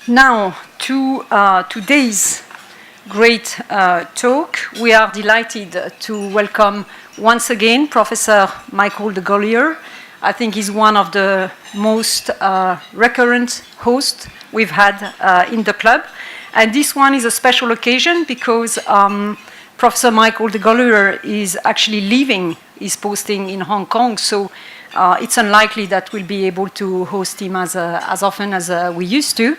Now, to today's great talk, we are delighted to welcome once again Professor Michael DeGolyer. I think he's one of the most recurrent hosts we've had in the club. And this one is a special occasion because Professor Michael DeGolyer is actually leaving his posting in Hong Kong, so it's unlikely that we'll be able to host him as often as we used to.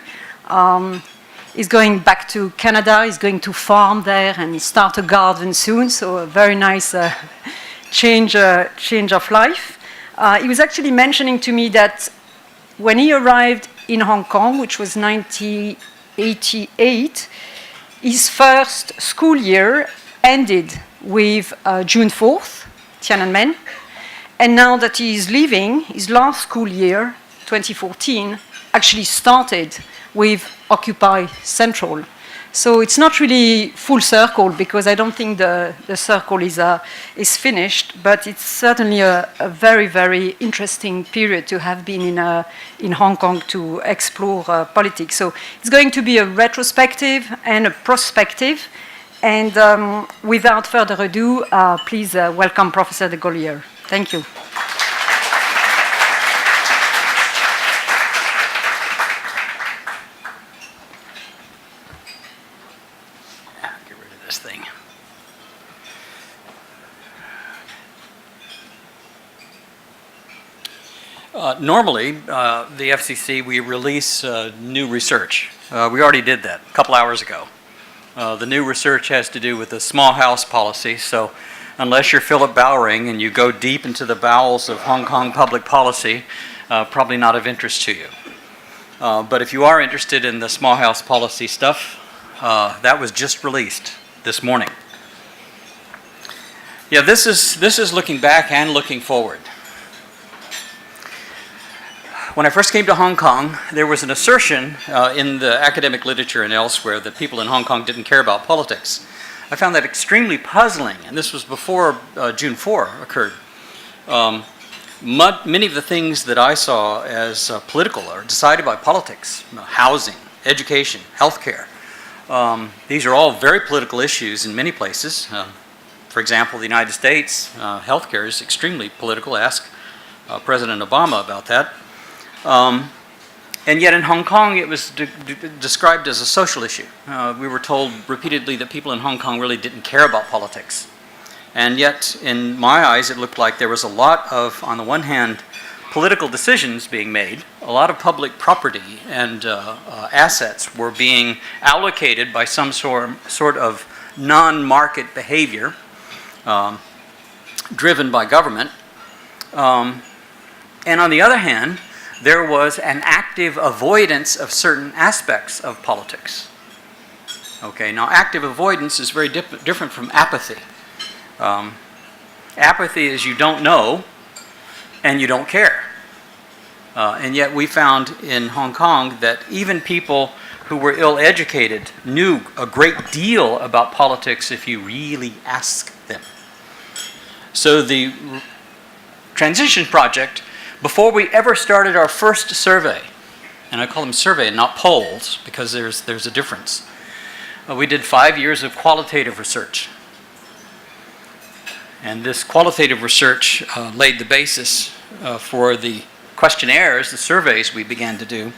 He's going back to Canada, he's going to farm there and start a garden soon, so a very nice change of life. He was actually mentioning to me that when he arrived in Hong Kong, which was 1988, his first school year ended with June 4th, Tiananmen, and now that he is leaving, his last school year, 2014, actually started with Occupy Central. So it's not really full circle because I don't think the circle is finished, but it's certainly a very, very interesting period to have been in Hong Kong to explore politics. So it's going to be a retrospective and a prospective. And without further ado, please welcome Professor DeGolyer. Thank you. Thing. Normally, the FCC, we release new research. We already did that a couple hours ago. The new research has to do with the small house policy, so unless you're Philip Bowering and you go deep into the bowels of Hong Kong public policy, probably not of interest to you. But if you are interested in the small house policy stuff, that was just released this morning. Yeah, this is looking back and looking forward. When I first came to Hong Kong, there was an assertion in the academic literature and elsewhere that people in Hong Kong didn't care about politics. I found that extremely puzzling, and this was before June 4 occurred. Many of the things that I saw as political are decided by politics: housing, education, healthcare. These are all very political issues in many places. For example, the United States, healthcare is extremely political. Ask President Obama about that. And yet in Hong Kong, it was described as a social issue. We were told repeatedly that people in Hong Kong really didn't care about politics. And yet, in my eyes, it looked like there was a lot of, on the one hand, political decisions being made. A lot of public property and assets were being allocated by some sort of non-market behavior driven by government. And on the other hand, there was an active avoidance of certain aspects of politics. Okay, now active avoidance is very different from apathy. Apathy is you don't know and you don't care. And yet we found in Hong Kong that even people who were ill-educated knew a great deal about politics if you really asked them. So the transition project, before we ever started our first survey, and I call them survey and not polls because there's a difference, we did 5 years of qualitative research. And this qualitative research laid the basis for the questionnaires, the surveys we began to do.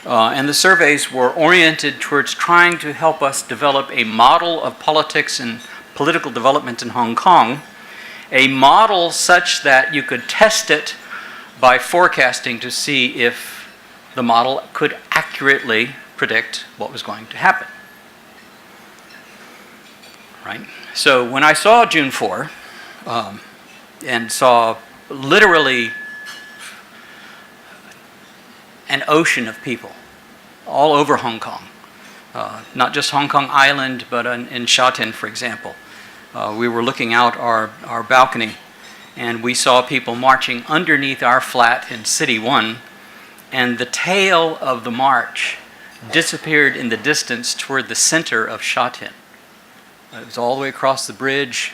And the surveys were oriented towards trying to help us develop a model of politics and political development in Hong Kong, a model such that you could test it by forecasting to see if the model could accurately predict what was going to happen. Right? So when I saw June 4, and saw literally an ocean of people all over Hong Kong, not just Hong Kong Island, but in Sha Tin, for example. We were looking out our balcony, and we saw people marching underneath our flat in City 1, and the tail of the march disappeared in the distance toward the center of Sha Tin. It was all the way across the bridge,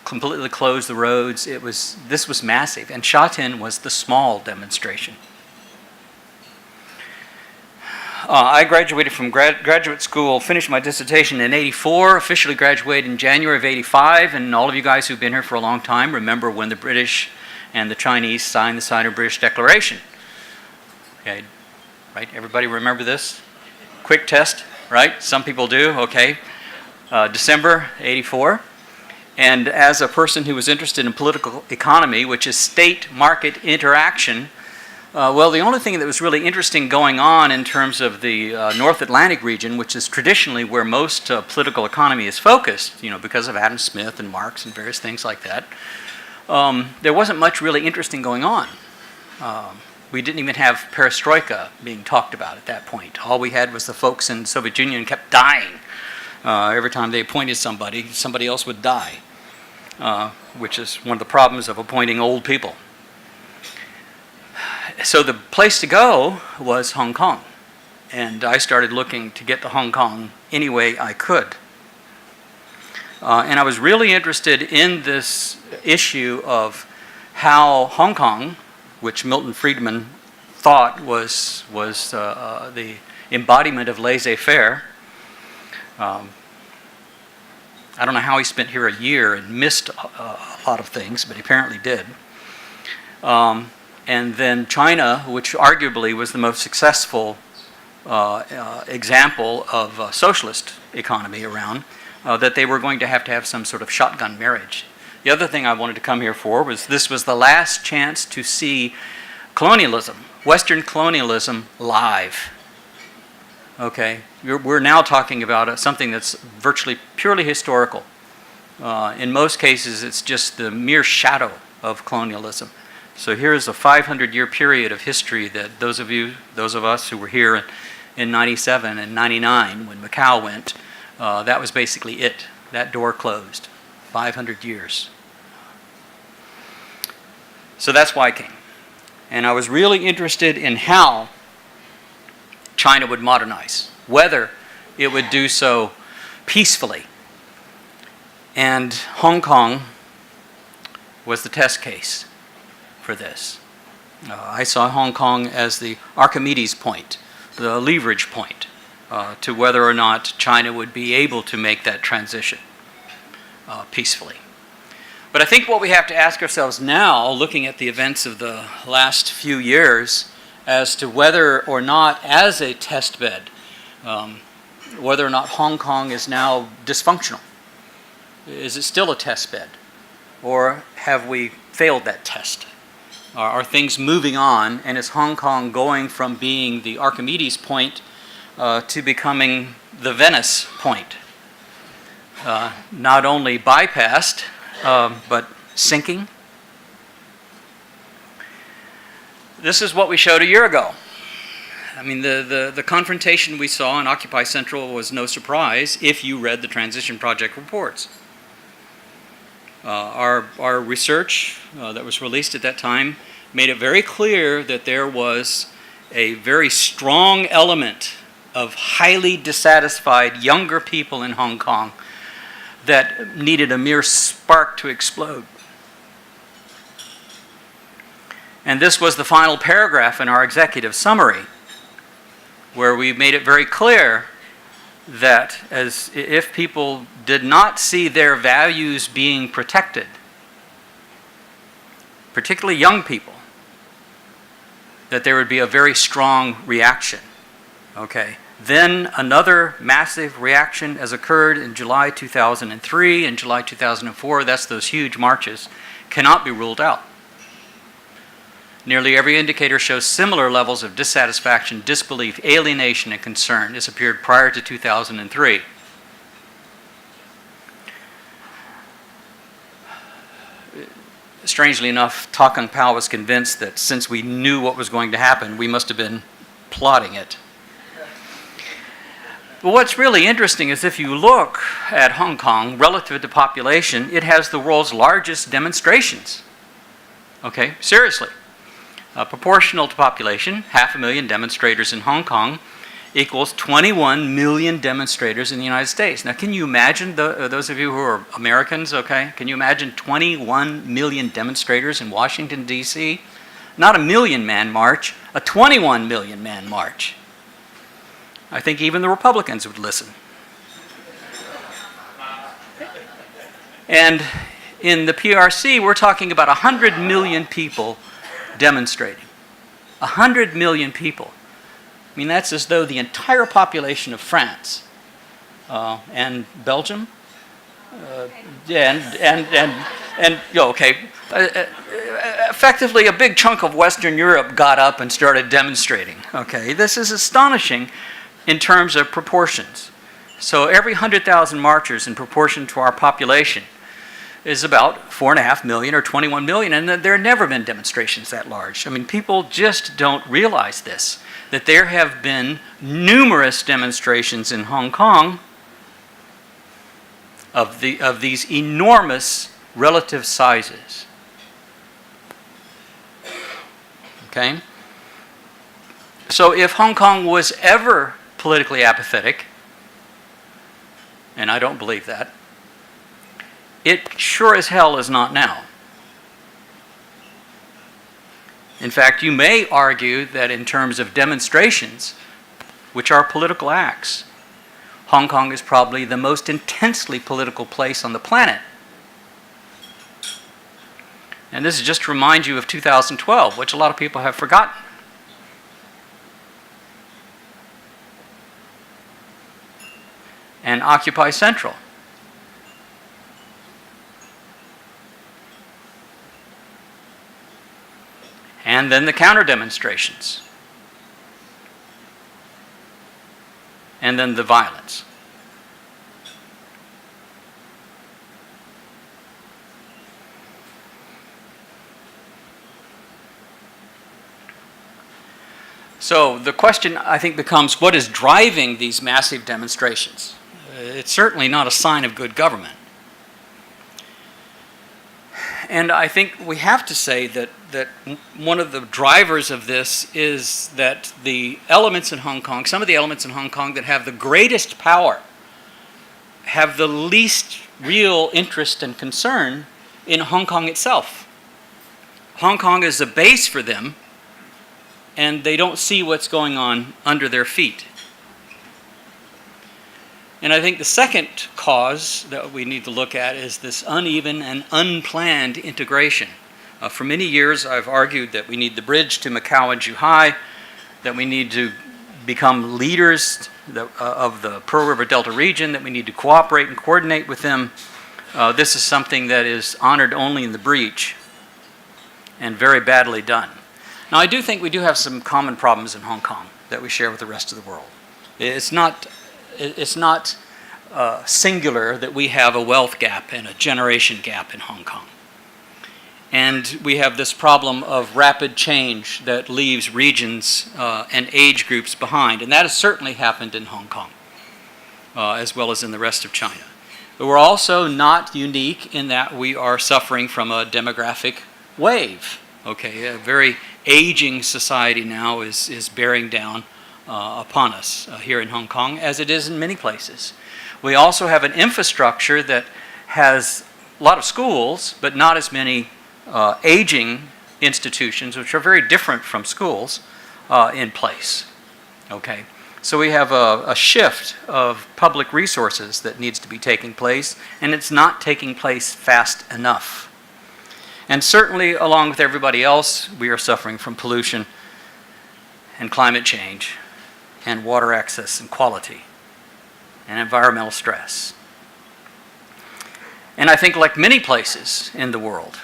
completely closed the roads. This was massive, and Sha Tin was the small demonstration. I graduated from graduate school, finished my dissertation in '84, officially graduated in January of '85, and all of you guys who've been here for a long time remember when the British and the Chinese signed the Sino-British Declaration. Okay, right? Everybody remember this? Quick test, right? Some people do, okay. December '84. And as a person who was interested in political economy, which is state-market interaction, well, the only thing that was really interesting going on in terms of the North Atlantic region, which is traditionally where most political economy is focused, you know, because of Adam Smith and Marx and various things like that, there wasn't much really interesting going on. We didn't even have perestroika being talked about at that point. All we had was the folks in the Soviet Union kept dying. Every time they appointed somebody, somebody else would die, which is one of the problems of appointing old people. So the place to go was Hong Kong, and I started looking to get to Hong Kong any way I could. And I was really interested in this issue of how Hong Kong, which Milton Friedman thought was the embodiment of laissez-faire. I don't know how he spent here a year and missed a lot of things, but he apparently did. And then China, which arguably was the most successful example of a socialist economy around, that they were going to have some sort of shotgun marriage. The other thing I wanted to come here for was this was the last chance to see colonialism, Western colonialism, live. Okay, we're now talking about something that's virtually purely historical. In most cases, it's just the mere shadow of colonialism. So here's a 500-year period of history that those of us who were here in '97 and '99 when Macau went, that was basically it. That door closed. 500 years. So that's why I came. And I was really interested in how China would modernize, whether it would do so peacefully. And Hong Kong was the test case for this. I saw Hong Kong as the Archimedes point, the leverage point, to whether or not China would be able to make that transition peacefully. But I think what we have to ask ourselves now, looking at the events of the last few years, as to whether or not, as a test bed, whether or not Hong Kong is now dysfunctional. Is it still a test bed? Or have we failed that test? Are things moving on, and is Hong Kong going from being the Archimedes point to becoming the Venice point? Not only bypassed, but sinking? This is what we showed a year ago. I mean, the confrontation we saw in Occupy Central was no surprise if you read the Transition Project reports. Our research that was released at that time made it very clear that there was a very strong element of highly dissatisfied younger people in Hong Kong that needed a mere spark to explode. And this was the final paragraph in our executive summary, where we made it very clear that as if people did not see their values being protected, particularly young people, that there would be a very strong reaction. Okay. Then another massive reaction has occurred in July 2003 and July 2004. That's those huge marches. Cannot be ruled out. Nearly every indicator shows similar levels of dissatisfaction, disbelief, alienation, and concern. This appeared prior to 2003. Strangely enough, Ta Kung Pao was convinced that since we knew what was going to happen, we must have been plotting it. But what's really interesting is if you look at Hong Kong relative to population, it has the world's largest demonstrations. Okay, seriously. Proportional to population, 500,000 demonstrators in Hong Kong equals 21 million demonstrators in the United States. Now, can you imagine, those of you who are Americans, okay, can you imagine 21 million demonstrators in Washington, D.C.? Not a million-man march, a 21 million-man march. I think even the Republicans would listen. And in the PRC, we're talking about 100 million people demonstrating. 100 million people. I mean, that's as though the entire population of France and Belgium, effectively a big chunk of Western Europe got up and started demonstrating. Okay, this is astonishing in terms of proportions. So every 100,000 marchers in proportion to our population is about 4.5 million or 21 million, and there have never been demonstrations that large. I mean, people just don't realize this, that there have been numerous demonstrations in Hong Kong of these enormous relative sizes. Okay? So if Hong Kong was ever politically apathetic, and I don't believe that, it sure as hell is not now. In fact, you may argue that in terms of demonstrations, which are political acts, Hong Kong is probably the most intensely political place on the planet. And this is just to remind you of 2012, which a lot of people have forgotten. And Occupy Central. And then the counter-demonstrations. And then the violence. So the question, I think, becomes, what is driving these massive demonstrations? It's certainly not a sign of good government. And I think we have to say that one of the drivers of this is that the elements in Hong Kong, some of the elements in Hong Kong that have the greatest power, have the least real interest and concern in Hong Kong itself. Hong Kong is a base for them, and they don't see what's going on under their feet. And I think the second cause that we need to look at is this uneven and unplanned integration. For many years, I've argued that we need the bridge to Macau and Zhuhai, that we need to become leaders of the Pearl River Delta region, that we need to cooperate and coordinate with them. This is something that is honored only in the breach and very badly done. Now, I do think we do have some common problems in Hong Kong that we share with the rest of the world. It's not singular that we have a wealth gap and a generation gap in Hong Kong. And we have this problem of rapid change that leaves regions and age groups behind. And that has certainly happened in Hong Kong, as well as in the rest of China. But we're also not unique in that we are suffering from a demographic wave. Okay, a very aging society now is bearing down upon us here in Hong Kong, as it is in many places. We also have an infrastructure that has a lot of schools, but not as many aging institutions, which are very different from schools, in place. Okay, so we have a shift of public resources that needs to be taking place, and it's not taking place fast enough. And certainly, along with everybody else, we are suffering from pollution and climate change and water access and quality and environmental stress. And I think, like many places in the world,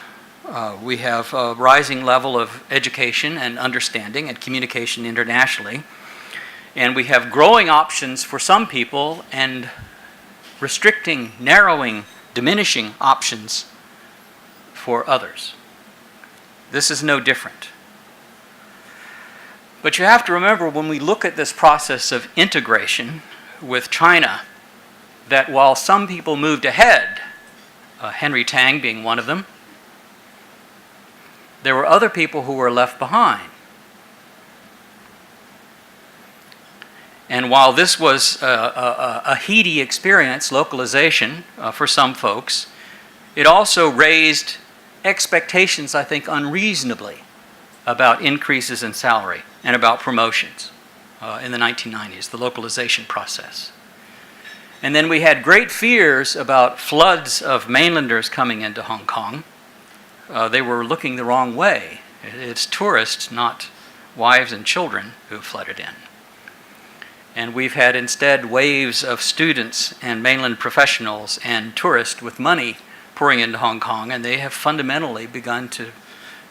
we have a rising level of education and understanding and communication internationally. And we have growing options for some people and restricting, narrowing, diminishing options for others. This is no different. But you have to remember, when we look at this process of integration with China, that while some people moved ahead, Henry Tang being one of them, there were other people who were left behind. And while this was a heady experience, localization, for some folks, it also raised expectations, I think, unreasonably about increases in salary and about promotions. in the 1990s, the localization process. And then we had great fears about floods of mainlanders coming into Hong Kong. They were looking the wrong way. It's tourists, not wives and children, who flooded in. And we've had instead waves of students and mainland professionals and tourists with money pouring into Hong Kong, and they have fundamentally begun to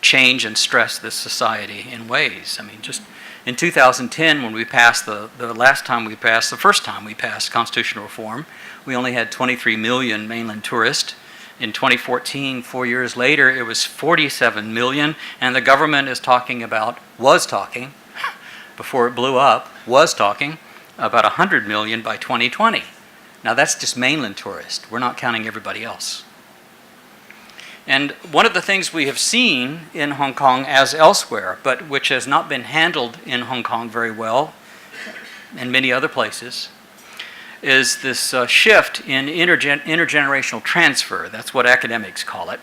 change and stress this society in ways. I mean, just in 2010, when we passed the first time we passed constitutional reform, we only had 23 million mainland tourists. In 2014, 4 years later, it was 47 million, and the government was talking, before it blew up, was talking about 100 million by 2020. Now that's just mainland tourists. We're not counting everybody else. And one of the things we have seen in Hong Kong as elsewhere, but which has not been handled in Hong Kong very well, and many other places, is this shift in intergenerational transfer. That's what academics call it.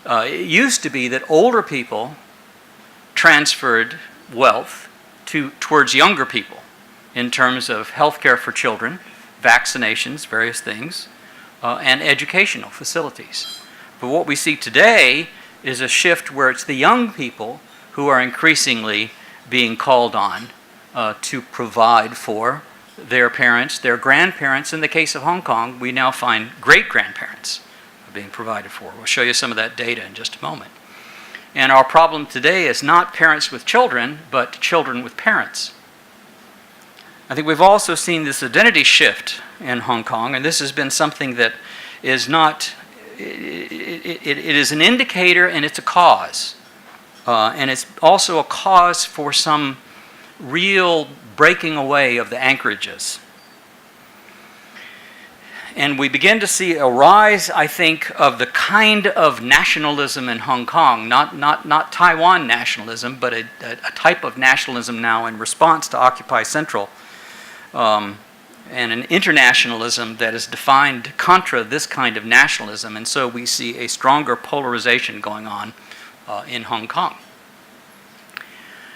It used to be that older people transferred wealth towards younger people in terms of health care for children, vaccinations, various things, and educational facilities. But what we see today is a shift where it's the young people who are increasingly being called on to provide for their parents, their grandparents. In the case of Hong Kong, we now find great-grandparents being provided for. We'll show you some of that data in just a moment. And our problem today is not parents with children, but children with parents. I think we've also seen this identity shift in Hong Kong, and this has been something that is not, it is an indicator and it's a cause. And it's also a cause for some real breaking away of the anchorages. And we begin to see a rise, I think, of the kind of nationalism in Hong Kong, not Taiwan nationalism, but a type of nationalism now in response to Occupy Central, and an internationalism that is defined contra this kind of nationalism. And so we see a stronger polarization going on in Hong Kong.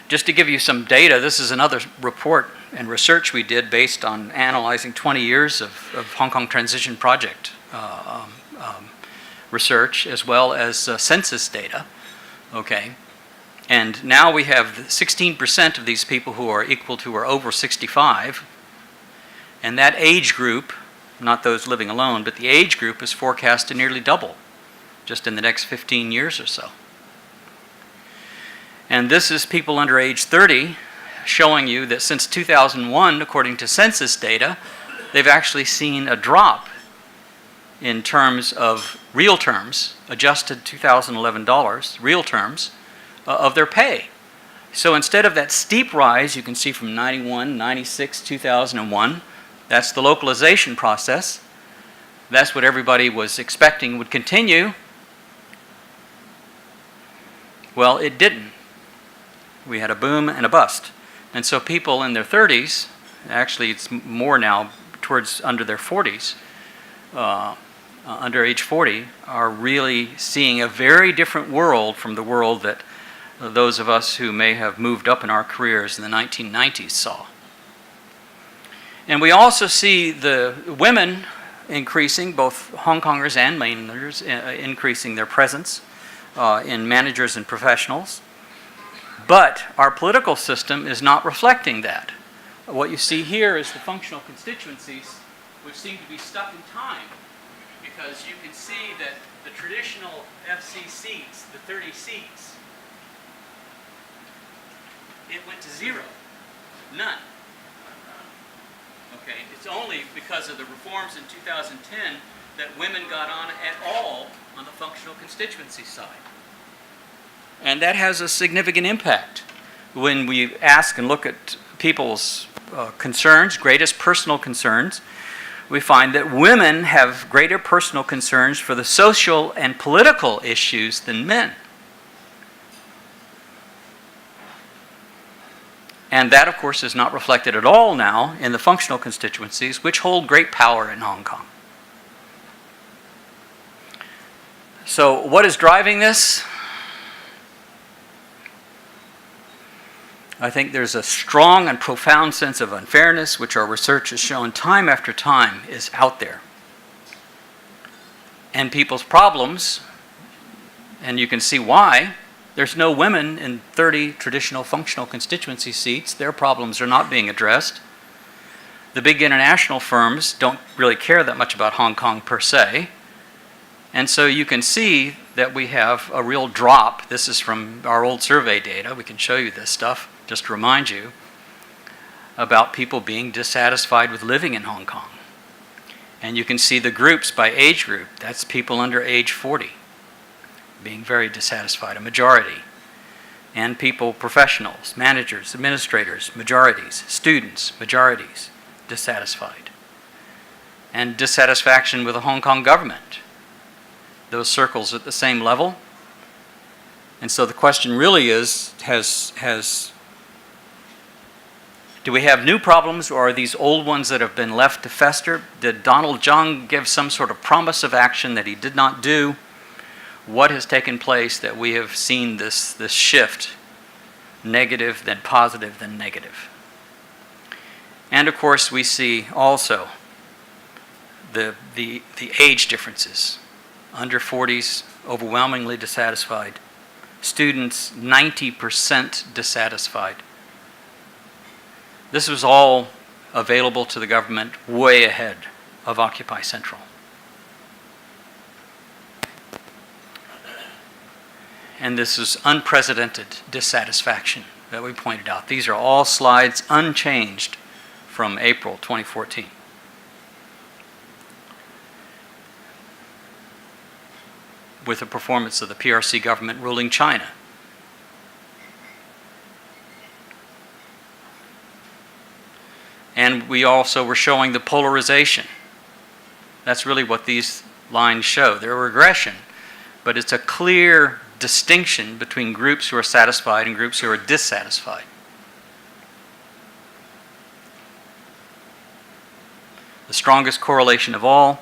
Just to give you some data, this is another report and research we did based on analyzing 20 years of Hong Kong Transition Project research, as well as census data. Okay, and now we have 16% of these people who are equal to or over 65, and that age group, not those living alone, but the age group is forecast to nearly double just in the next 15 years or so. And this is people under age 30, showing you that since 2001, according to census data, they've actually seen a drop in terms of real terms, adjusted 2011 dollars, real terms, of their pay. So instead of that steep rise you can see from 91, 96, 2001, that's the localization process. That's what everybody was expecting would continue. Well, it didn't. We had a boom and a bust. And so people in their 30s, actually it's more now towards under their 40s, under age 40, are really seeing a very different world from the world that those of us who may have moved up in our careers in the 1990s saw. And we also see the women increasing, both Hong Kongers and mainlanders, increasing their presence in managers and professionals. But our political system is not reflecting that. What you see here is the functional constituencies, which seem to be stuck in time, because you can see that the traditional FC seats, the 30 seats, it went to zero, none. Okay, it's only because of the reforms in 2010 that women got on at all on the functional constituency side. And that has a significant impact. When we ask and look at people's concerns, greatest personal concerns, we find that women have greater personal concerns for the social and political issues than men. And that, of course, is not reflected at all now in the functional constituencies, which hold great power in Hong Kong. So what is driving this? I think there's a strong and profound sense of unfairness, which our research has shown time after time is out there. And people's problems, and you can see why, there's no women in 30 traditional functional constituency seats. Their problems are not being addressed. The big international firms don't really care that much about Hong Kong per se. And so you can see that we have a real drop. This is from our old survey data. We can show you this stuff, just to remind you, about people being dissatisfied with living in Hong Kong. And you can see the groups by age group. That's people under age 40 being very dissatisfied, a majority. And people, professionals, managers, administrators, majorities, students, majorities, dissatisfied. And dissatisfaction with the Hong Kong government. Those circles at the same level. And so the question really is, do we have new problems, or are these old ones that have been left to fester? Did Donald Tsang give some sort of promise of action that he did not do? What has taken place that we have seen this shift, negative, then positive, then negative? And of course we see also the age differences. Under 40s, overwhelmingly dissatisfied. Students, 90% dissatisfied. This was all available to the government way ahead of Occupy Central. And this is unprecedented dissatisfaction that we pointed out. These are all slides unchanged from April 2014. With the performance of the PRC government ruling China. And we also were showing the polarization. That's really what these lines show. They're a regression, but it's a clear distinction between groups who are satisfied and groups who are dissatisfied. The strongest correlation of all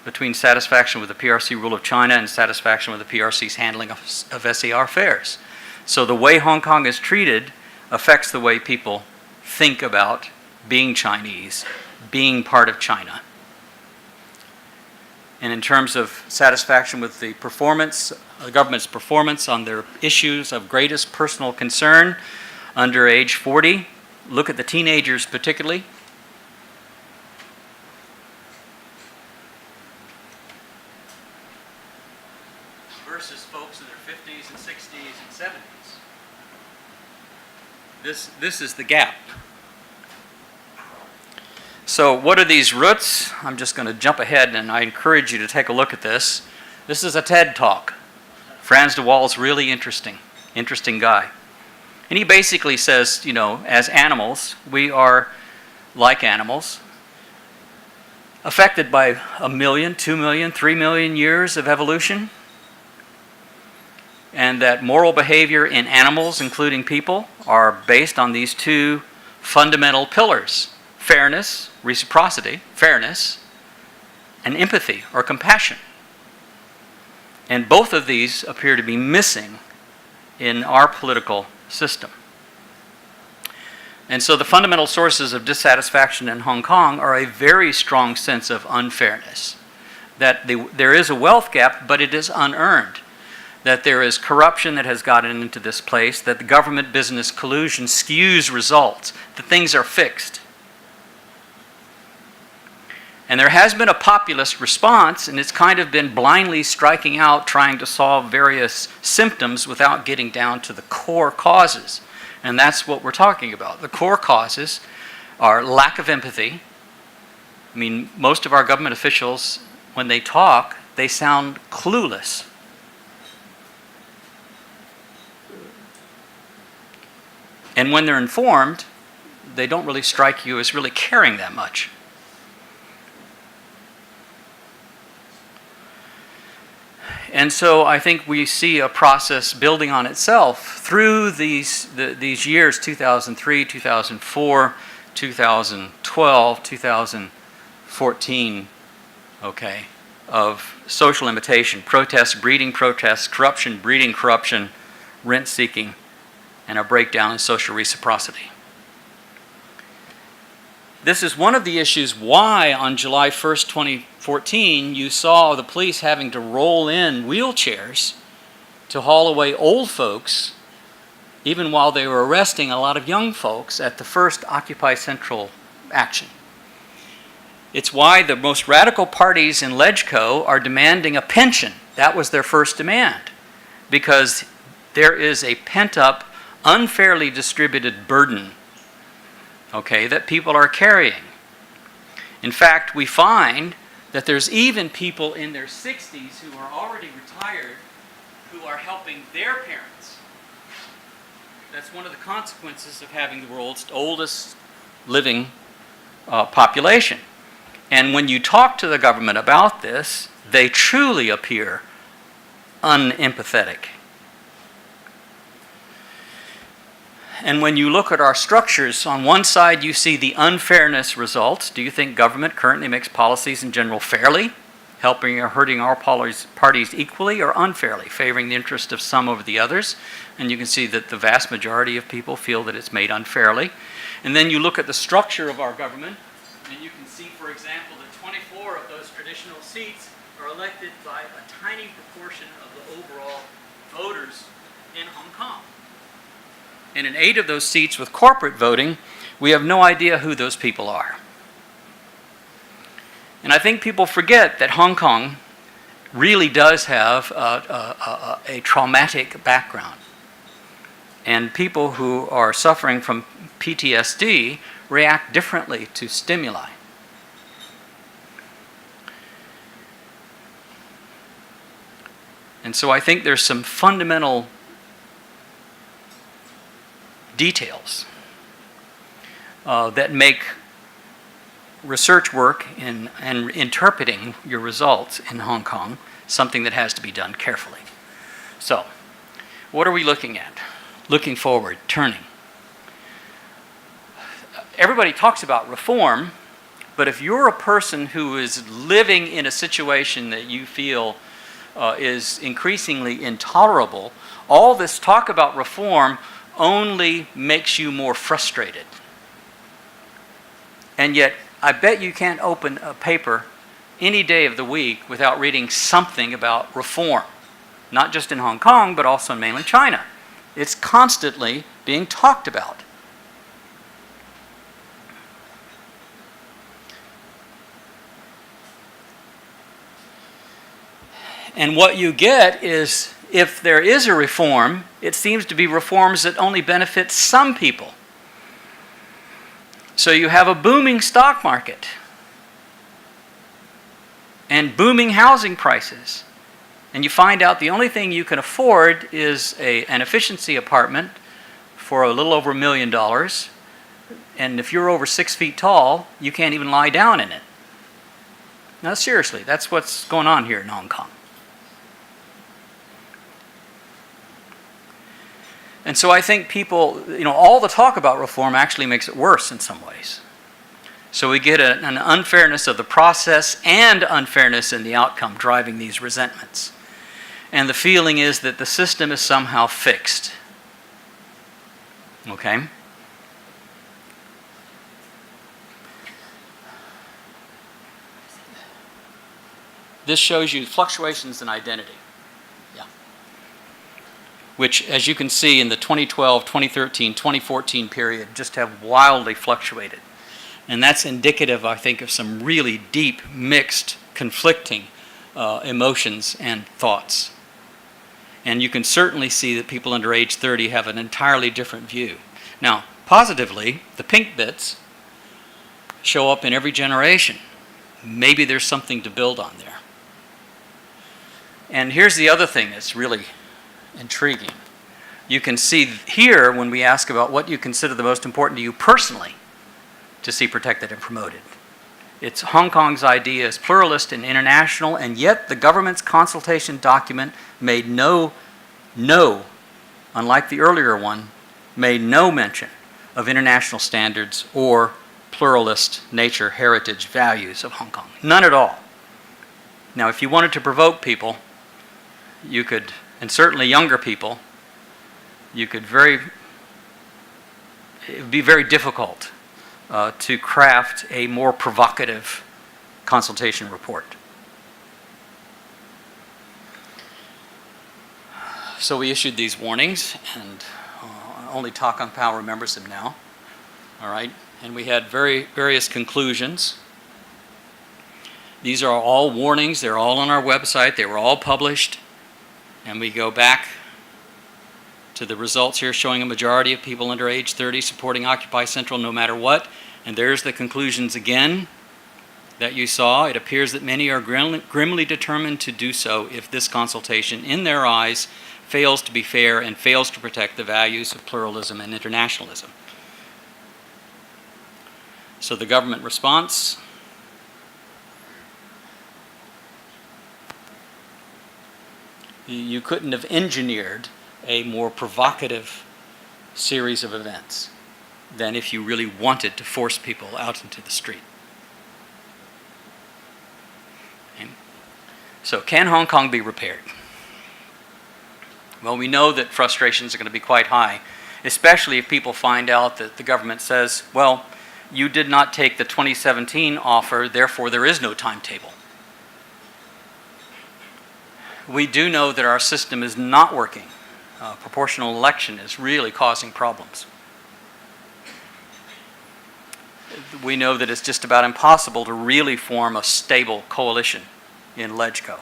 between satisfaction with the PRC rule of China and satisfaction with the PRC's handling of SAR affairs. So the way Hong Kong is treated affects the way people think about being Chinese, being part of China. And in terms of satisfaction with the performance, the government's performance on their issues of greatest personal concern under age 40, look at the teenagers particularly. Versus folks in their 50s and 60s and 70s. This is the gap. So what are these roots? I'm just going to jump ahead, and I encourage you to take a look at this. This is a TED Talk. Frans de Waal's really interesting guy. And he basically says, you know, as animals, we are like animals, affected by 1 million, 2 million, 3 million years of evolution. And that moral behavior in animals, including people, are based on these two fundamental pillars: fairness, reciprocity, fairness, and empathy or compassion. And both of these appear to be missing in our political system. And so the fundamental sources of dissatisfaction in Hong Kong are a very strong sense of unfairness. That there is a wealth gap, but it is unearned. That there is corruption that has gotten into this place, that the government-business collusion skews results, that things are fixed. And there has been a populist response, and it's kind of been blindly striking out, trying to solve various symptoms without getting down to the core causes. And that's what we're talking about. The core causes are lack of empathy. I mean, most of our government officials, when they talk, they sound clueless. And when they're informed, they don't really strike you as really caring that much. And so I think we see a process building on itself through these years, 2003, 2004, 2012, 2014, okay, of social imitation, protests breeding protests, corruption breeding corruption, rent-seeking, and a breakdown in social reciprocity. This is one of the issues why on July 1st, 2014, you saw the police having to roll in wheelchairs to haul away old folks, even while they were arresting a lot of young folks at the first Occupy Central action. It's why the most radical parties in LegCo are demanding a pension. That was their first demand, because there is a pent-up, unfairly distributed burden, okay, that people are carrying. In fact, we find that there's even people in their 60s who are already retired who are helping their parents. That's one of the consequences of having the world's oldest living population. And when you talk to the government about this, they truly appear unempathetic. And when you look at our structures, on one side you see the unfairness results. Do you think government currently makes policies in general fairly, helping or hurting our parties equally, or unfairly, favoring the interest of some over the others? And you can see that the vast majority of people feel that it's made unfairly. And then you look at the structure of our government, and you can see, for example, that 24 of those traditional seats are elected by a tiny proportion of the overall voters in Hong Kong. And in 8 of those seats with corporate voting, we have no idea who those people are. And I think people forget that Hong Kong really does have a traumatic background. And people who are suffering from PTSD react differently to stimuli. And so I think there's some fundamental details that make research work and interpreting your results in Hong Kong something that has to be done carefully. So, what are we looking at? Looking forward, turning. Everybody talks about reform, but if you're a person who is living in a situation that you feel is increasingly intolerable, all this talk about reform only makes you more frustrated. And yet, I bet you can't open a paper any day of the week without reading something about reform. Not just in Hong Kong, but also in mainland China. It's constantly being talked about. And what you get is, if there is a reform, it seems to be reforms that only benefit some people. So you have a booming stock market and booming housing prices. And you find out the only thing you can afford is an efficiency apartment for a little over $1 million. And if you're over 6 feet tall, you can't even lie down in it. Now seriously, that's what's going on here in Hong Kong. And so I think people, all the talk about reform actually makes it worse in some ways. So we get an unfairness of the process and unfairness in the outcome driving these resentments. And the feeling is that the system is somehow fixed. Okay? This shows you fluctuations in identity. Which, as you can see, in the 2012, 2013, 2014 period, just have wildly fluctuated. And that's indicative, I think, of some really deep, mixed, conflicting emotions and thoughts. And you can certainly see that people under age 30 have an entirely different view. Now, positively, the pink bits show up in every generation. Maybe there's something to build on there. And here's the other thing that's really intriguing. You can see here, when we ask about what you consider the most important to you personally to see protected and promoted. It's Hong Kong's idea is pluralist and international, and yet the government's consultation document made no, unlike the earlier one, made no mention of international standards or pluralist nature, heritage, values of Hong Kong. None at all. Now, if you wanted to provoke people, you could, and certainly younger people, you could very it would be very difficult to craft a more provocative consultation report. So we issued these warnings, and only Talk on Power remembers them now. All right, and we had various conclusions. These are all warnings. They're all on our website. They were all published. And we go back to the results here showing a majority of people under age 30 supporting Occupy Central no matter what. And there's the conclusions again that you saw. It appears that many are grimly determined to do so if this consultation, in their eyes, fails to be fair and fails to protect the values of pluralism and internationalism. So the government response. You couldn't have engineered a more provocative series of events than if you really wanted to force people out into the street. Okay. So can Hong Kong be repaired? Well, we know that frustrations are going to be quite high, especially if people find out that the government says, well, you did not take the 2017 offer, therefore there is no timetable. We do know that our system is not working. Proportional election is really causing problems. We know that it's just about impossible to really form a stable coalition in LegCo.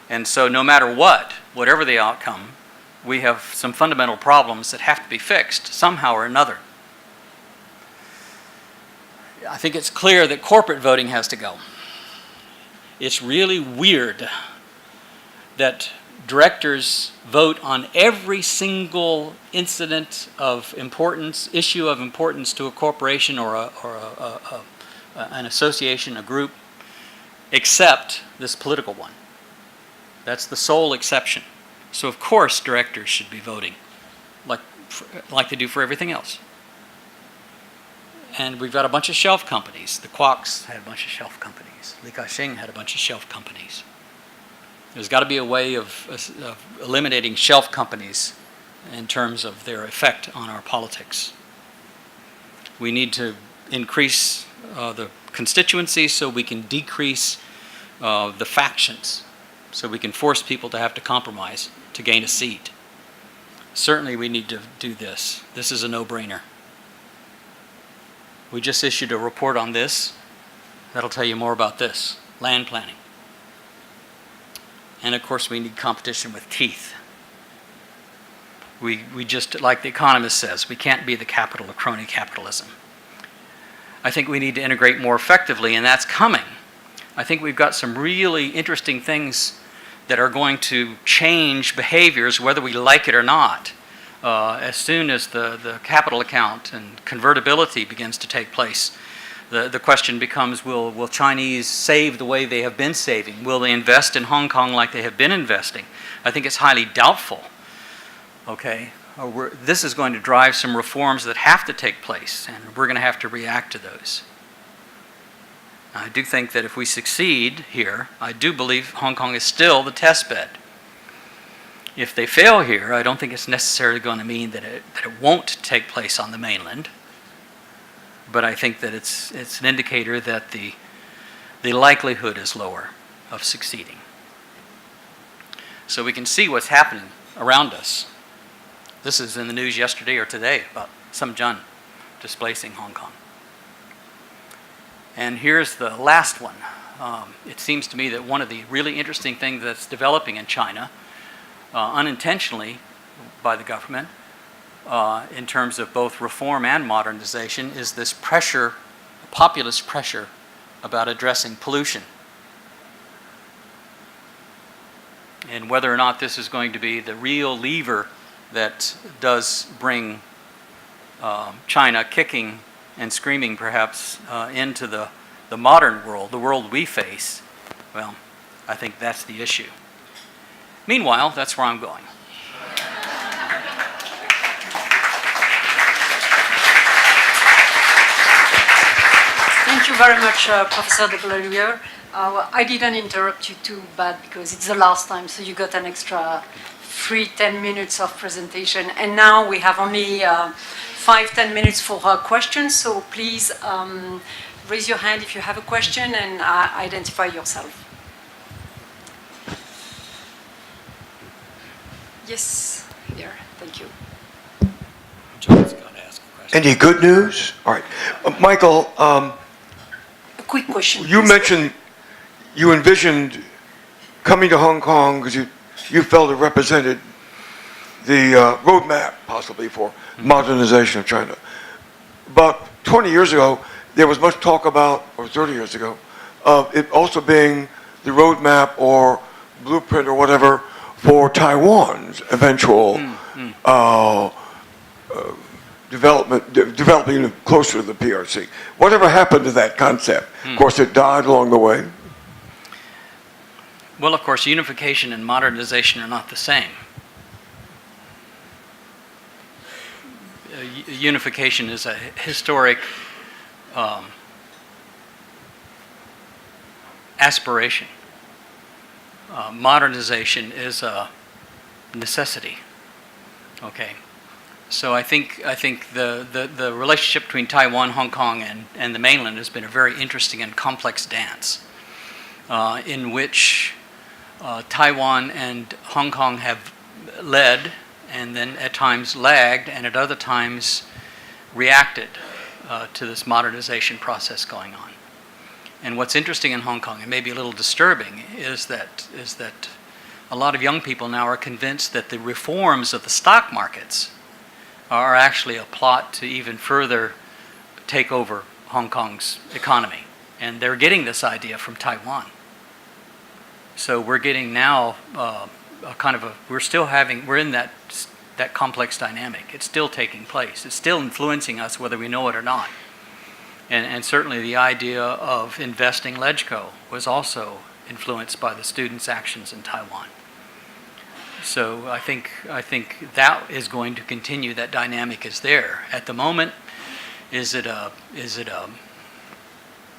And so no matter what, whatever the outcome, we have some fundamental problems that have to be fixed somehow or another. I think it's clear that corporate voting has to go. It's really weird that directors vote on every single incident of importance, issue of importance to a corporation or an association, a group, except this political one. That's the sole exception. So of course directors should be voting like they do for everything else. And we've got a bunch of shelf companies. The Kwaks had a bunch of shelf companies. Li Ka-shing had a bunch of shelf companies. There's got to be a way of eliminating shelf companies in terms of their effect on our politics. We need to increase the constituencies so we can decrease the factions, so we can force people to have to compromise to gain a seat. Certainly we need to do this. This is a no-brainer. We just issued a report on this. That'll tell you more about this. Land planning. And of course we need competition with teeth. We just, like The Economist says, we can't be the capital of crony capitalism. I think we need to integrate more effectively, and that's coming. I think we've got some really interesting things that are going to change behaviors whether we like it or not. As soon as the capital account and convertibility begins to take place, the question becomes, will Chinese save the way they have been saving? Will they invest in Hong Kong like they have been investing? I think it's highly doubtful. Okay, this is going to drive some reforms that have to take place, and we're going to have to react to those. I do think that if we succeed here, I do believe Hong Kong is still the test bed. If they fail here, I don't think it's necessarily going to mean that it won't take place on the mainland. But I think that it's an indicator that the likelihood is lower of succeeding. So we can see what's happening around us. This is in the news yesterday or today about Samjun displacing Hong Kong. And here's the last one. It seems to me that one of the really interesting things that's developing in China, unintentionally by the government, in terms of both reform and modernization, is this pressure, populist pressure, about addressing pollution. And whether or not this is going to be the real lever that does bring China kicking and screaming perhaps into the modern world, the world we face, well, I think that's the issue. Meanwhile, that's where I'm going. Thank you very much, Professor DeGolyer. I didn't interrupt you too bad because it's the last time, so you got an extra 3, 10 minutes of presentation. And now we have only 5-10 minutes for questions. So please raise your hand if you have a question and identify yourself. Yes, here. Thank you. John's going to ask a question. Any good news? All right. Michael, A quick question. you please. mentioned you envisioned coming to Hong Kong because you felt it represented the roadmap possibly for modernization of China. About 20 years ago, there was much talk about, or 30 years ago, of it also being the roadmap or blueprint or whatever for Taiwan's eventual developing closer to the PRC. Whatever happened to that concept? Of course, it died along the way. Well, of course, unification and modernization are not the same. Unification is a historic aspiration. Modernization is a necessity. Okay, so I think the relationship between Taiwan, Hong Kong, and the mainland has been a very interesting and complex dance, in which Taiwan and Hong Kong have led, and then at times lagged, and at other times reacted to this modernization process going on. And what's interesting in Hong Kong, and maybe a little disturbing, is that a lot of young people now are convinced that the reforms of the stock markets are actually a plot to even further take over Hong Kong's economy. And they're getting this idea from Taiwan. So we're getting now we're in that complex dynamic. It's still taking place. It's still influencing us whether we know it or not. And certainly the idea of investing LegCo was also influenced by the students' actions in Taiwan. So I think that is going to continue. That dynamic is there. At the moment, is it a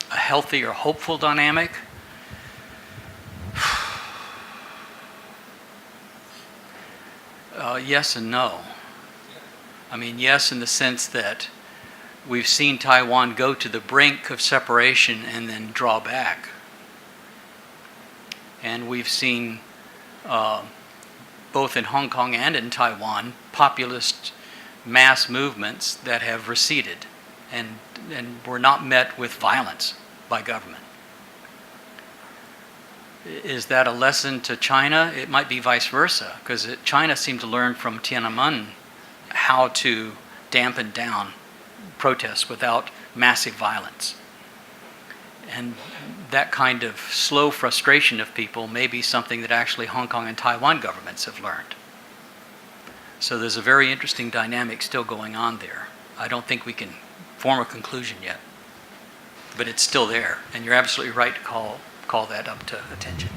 healthy or hopeful dynamic? Yes and no. I mean, yes, in the sense that we've seen Taiwan go to the brink of separation and then draw back. And we've seen, both in Hong Kong and in Taiwan, populist mass movements that have receded and were not met with violence by government. Is that a lesson to China? It might be vice versa, because China seemed to learn from Tiananmen how to dampen down protests without massive violence. And that kind of slow frustration of people may be something that actually Hong Kong and Taiwan governments have learned. So there's a very interesting dynamic still going on there. I don't think we can form a conclusion yet, but it's still there. And you're absolutely right to call that up to attention.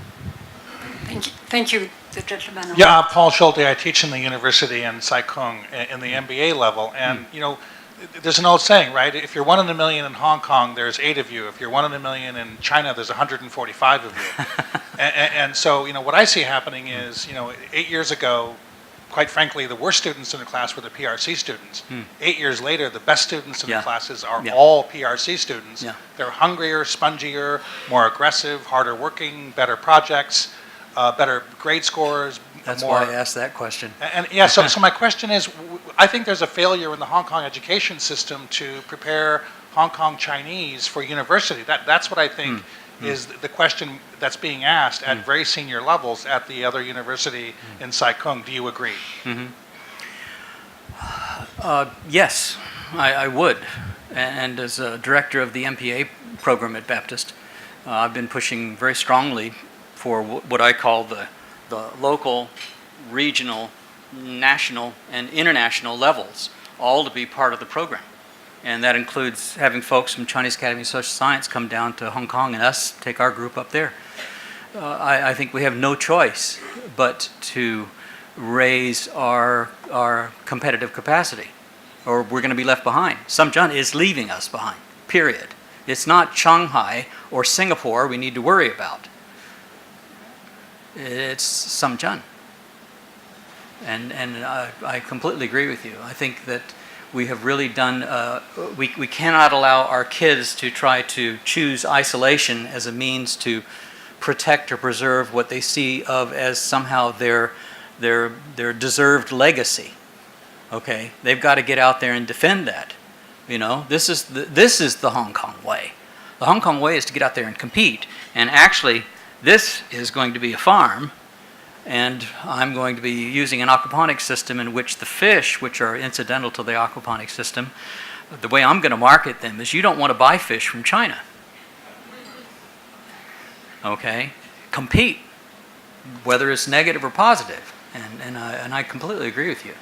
Thank you. Thank you, the gentleman. Yeah, Paul Schulte. I teach in the university in Sai Kung in the MBA level, and you know, there's an old saying, right? If you're 1 in a million in Hong Kong, there's 8 of you. If you're 1 in a million in China, there's 145 of you. and so, you know, what I see happening is, you know, 8 years ago, quite frankly, the worst students in the class were the PRC students. 8 years later, the best students in the classes are all PRC students. Yeah. They're hungrier, spongier, more aggressive, harder working, better projects, better grade scores. That's why I asked that question. And yeah, so my question is, I think there's a failure in the Hong Kong education system to prepare Hong Kong Chinese for university. That's what I think is the question that's being asked at very senior levels at the other university in Sai Kung. Do you agree? Yes, I would. And as a director of the MPA program at Baptist, I've been pushing very strongly for what I call the local, regional, national, and international levels, all to be part of the program. And that includes having folks from Chinese Academy of Social Science come down to Hong Kong and us take our group up there. I think we have no choice but to raise our competitive capacity, or we're going to be left behind. Samjian is leaving us behind, period. It's not Shanghai or Singapore we need to worry about. It's Samjian. And I completely agree with you. I think that we have really done, we cannot allow our kids to try to choose isolation as a means to protect or preserve what they see of as somehow their deserved legacy. Okay, they've got to get out there and defend that. You know, this is the Hong Kong way. The Hong Kong way is to get out there and compete. And actually, this is going to be a farm, and I'm going to be using an aquaponics system in which the fish, which are incidental to the aquaponics system, the way I'm going to market them is you don't want to buy fish from China. Okay? Compete, whether it's negative or positive. And I completely agree with you.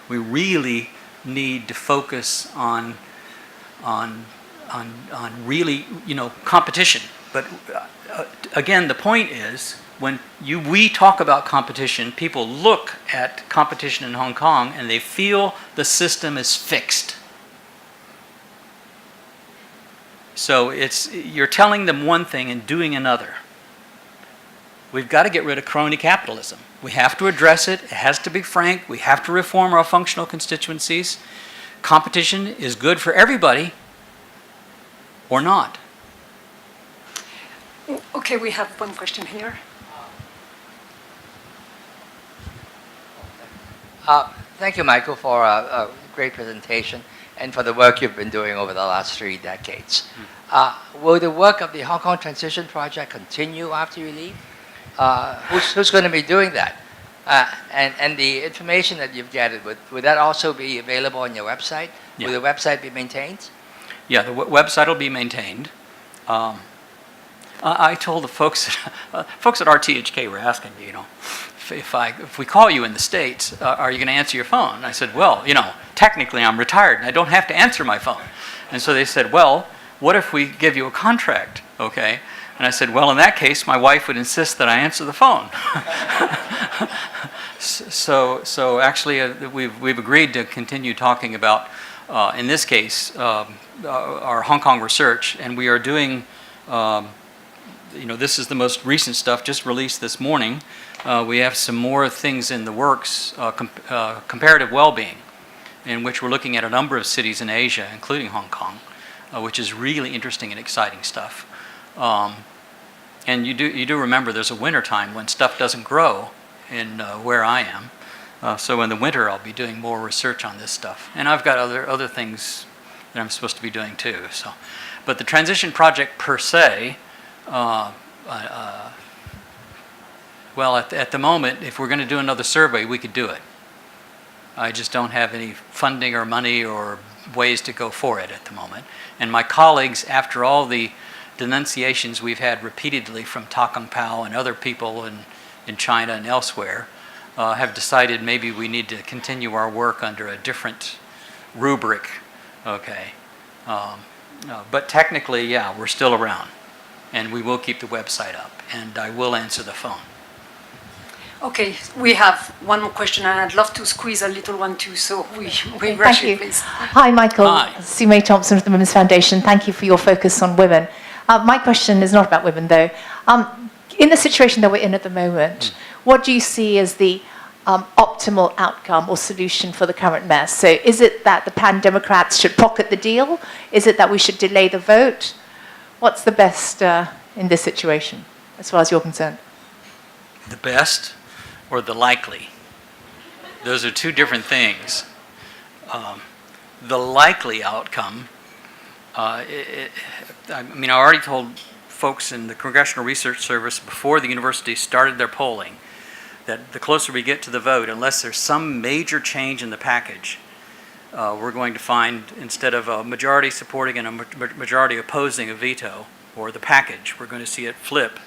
We really need to focus on really, you know, competition. But again, the point is, when we talk about competition, people look at competition in Hong Kong and they feel the system is fixed. So you're telling them one thing and doing another. We've got to get rid of crony capitalism. We have to address it. It has to be frank. We have to reform our functional constituencies. Competition is good for everybody or not. Okay, we have one question here. Thank you, Michael, for a great presentation and for the work you've been doing over the last 3 decades. Will the work of the Hong Kong Transition Project continue after you leave? Who's going to be doing that? And the information that you've gathered, would that also be available on your website? Yeah. Will the website be maintained? Yeah, the website will be maintained. I told the folks at RTHK were asking me, you know, if we call you in the States, are you going to answer your phone? And I said, well, you know, technically I'm retired and I don't have to answer my phone. And so they said, well, what if we give you a contract, okay? And I said, well, in that case, my wife would insist that I answer the phone. So actually, we've agreed to continue talking about, in this case, our Hong Kong research, and we are doing, you know, this is the most recent stuff, just released this morning. We have some more things in the works, comparative well-being, in which we're looking at a number of cities in Asia, including Hong Kong, which is really interesting and exciting stuff. And you do remember there's a winter time when stuff doesn't grow in where I am. So in the winter I'll be doing more research on this stuff. And I've got other things that I'm supposed to be doing too. So, but the transition project per se, well, at the moment, if we're going to do another survey, we could do it. I just don't have any funding or money or ways to go for it at the moment. And my colleagues, after all the denunciations we've had repeatedly from Ta Kung Pao and other people in China and elsewhere, have decided maybe we need to continue our work under a different rubric. Okay. But technically, yeah, we're still around. And we will keep the website up. And I will answer the phone. Okay, we have one more question, and I'd love to squeeze a little one too, so we Thank rush you. it, please. Hi, Michael. Hi. Sue May Thompson of the Women's Foundation. Thank you for your focus on women. My question is not about women, though. In the situation that we're in at the moment, what do you see as the optimal outcome or solution for the current mess? So is it that the pan-democrats should pocket the deal? Is it that we should delay the vote? What's the best in this situation, as far as you're concerned? The best or the likely? Those are two different things. The likely outcome, I mean, I already told folks in the Congressional Research Service before the university started their polling that the closer we get to the vote, unless there's some major change in the package, we're going to find, instead of a majority supporting and a majority opposing a veto, or the package, we're going to see it flip.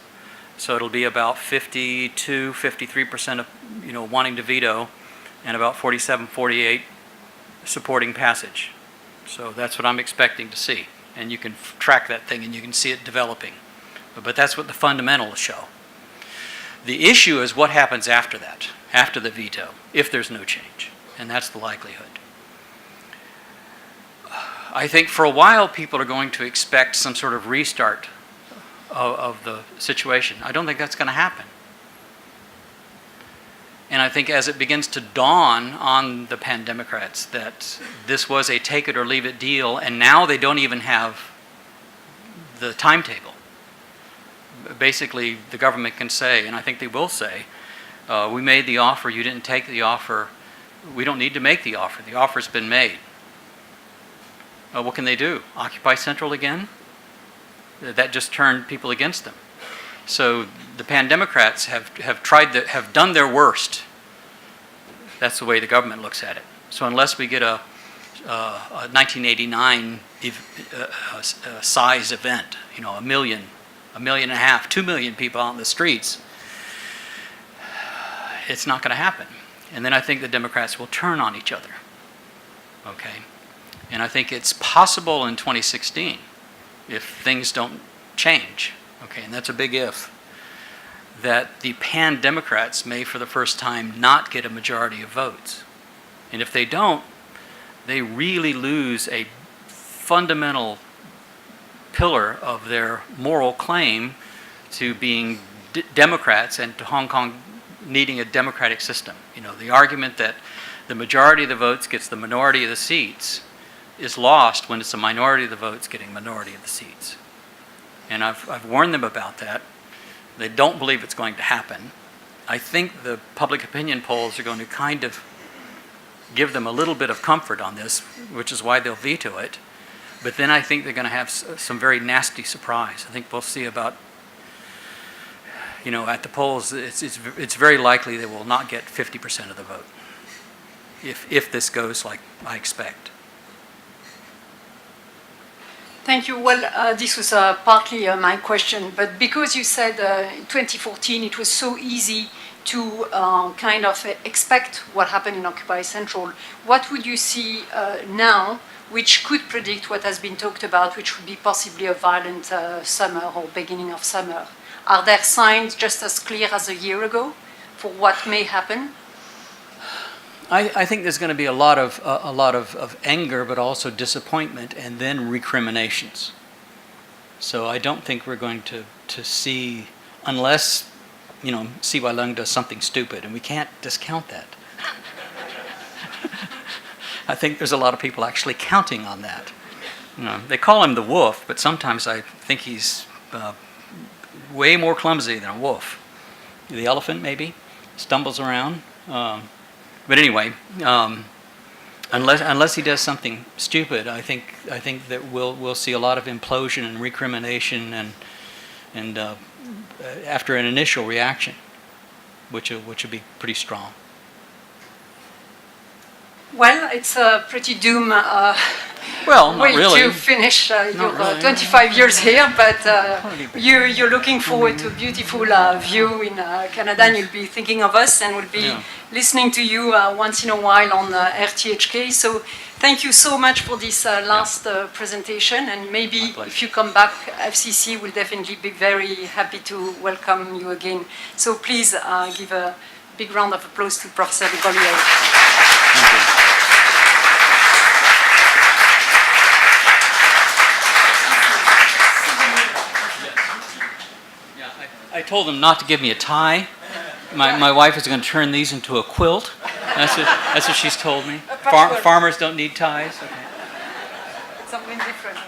So it'll be about 52, 53% of, you know, wanting to veto, and about 47, 48 supporting passage. So that's what I'm expecting to see. And you can track that thing and you can see it developing. But that's what the fundamentals show. The issue is what happens after that, after the veto, if there's no change. And that's the likelihood. I think for a while people are going to expect some sort of restart of the situation. I don't think that's going to happen. And And I think as it begins to dawn on the pan-democrats that this was a take it or leave it deal, and now they don't even have the timetable. Basically, the government can say, and I think they will say, we made the offer, you didn't take the offer, we don't need to make the offer's been made. What can they do? Occupy Central again? That just turned people against them. So the pan-democrats have done their worst. That's the way the government looks at it. So unless we get a 1989 size event, you know, 1 million, 1.5 million, 2 million people out in the streets, it's not going to happen. And then I think the Democrats will turn on each other. Okay? And I think it's possible in 2016 if things don't change, okay, and that's a big if, that the pan-democrats may for the first time not get a majority of votes. And if they don't, they really lose a fundamental pillar of their moral claim to being Democrats and to Hong Kong needing a democratic system. You know, the argument that the majority of the votes gets the minority of the seats is lost when it's the minority of the votes getting minority of the seats. And I've warned them about that. They don't believe it's going to happen. I think the public opinion polls are going to kind of give them a little bit of comfort on this, which is why they'll veto it. But then I think they're going to have some very nasty surprise. I think we'll see about, you know, at the polls, it's very likely they will not get 50% of the vote if this goes like I expect. Thank you. Well, this was partly my question, but because you said in 2014 it was so easy to kind of expect what happened in Occupy Central, what would you see now which could predict what has been talked about, which would be possibly a violent summer or beginning of summer? Are there signs just as clear as a year ago for what may happen? I think there's going to be a lot of anger, but also disappointment, and then recriminations. So I don't think we're going to see, unless, you know, see why Leung does something stupid, and we can't discount that. I think there's a lot of people actually counting on that. You know, they call him the wolf, but sometimes I think he's way more clumsy than a wolf. The elephant, maybe, stumbles around. But anyway, unless he does something stupid, I think that we'll see a lot of implosion and recrimination and after an initial reaction, which will be pretty strong. Well, it's a pretty doom well, not way really. to finish your really. 25 years here, but you're looking forward to a beautiful view in Canada, and you'll be thinking of us, and we'll be listening to you once in a while on RTHK. So thank you so much for this last presentation, and maybe if you come back, FCC will definitely be very happy to welcome you again. So please give a big round of applause to Professor DeGolyer. Thank you. I told them not to give me a tie. My wife is going to turn these into a quilt. That's what she's told me. Farmers don't need ties. Okay. Something different.